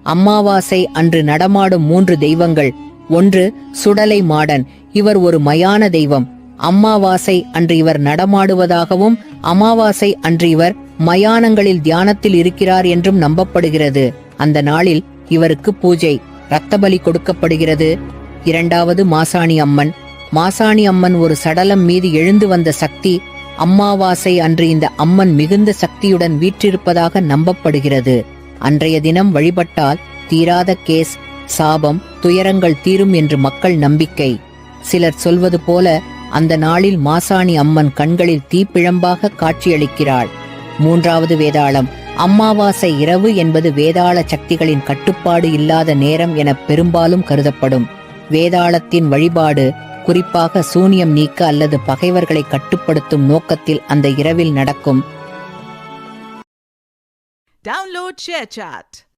அமாவாசை அன்று நடமாடும் 3 தெய்வங்கள். 1. சுடலை மாடன். இவர் ஒரு மயான தெய்வம். அமாவாசை அன்று இவர் நடமாடுவதாகவும் அமாவாசை அன்று இவர் மயானங்களில் தியானத்தில் இருக்கிறார் என்றும் நம்பப்படுகிறது. அந்த நாளில் இவருக்கு பூஜை, இரத்தபலி கொடுக்கப்படுகிறது. 2. மாசாணி அம்மன். மாசாணி அம்மன் ஒரு சடலம் மீது எழுந்து வந்த சக்தி. அமாவாசை அன்று இந்த அம்மன் மிகுந்த சக்தியுடன் வீற்றிருப்பதாக நம்பப்படுகிறது. அன்றைய தினம் வழிபட்டால் தீராத கேஸ், சாபம், துயரங்கள் தீரும் என்று மக்கள் நம்பிக்கை. சிலர் சொல்வது போல அந்த நாளில் மாசாணி அம்மன் கண்களில் தீப்பிழம்பாக காட்சியளிக்கிறாள். 3. வேதாளம். அமாவாசை இரவு என்பது வேதாள சக்திகளின் கட்டுப்பாடு இல்லாத நேரம் என பெரும்பாலும் கருதப்படும். வேதாளத்தின் வழிபாடு குறிப்பாக சூனியம் நீக்க அல்லது பகைவர்களை கட்டுப்படுத்தும் நோக்கத்தில் அந்த இரவில் நடக்கும். Download ShareChat.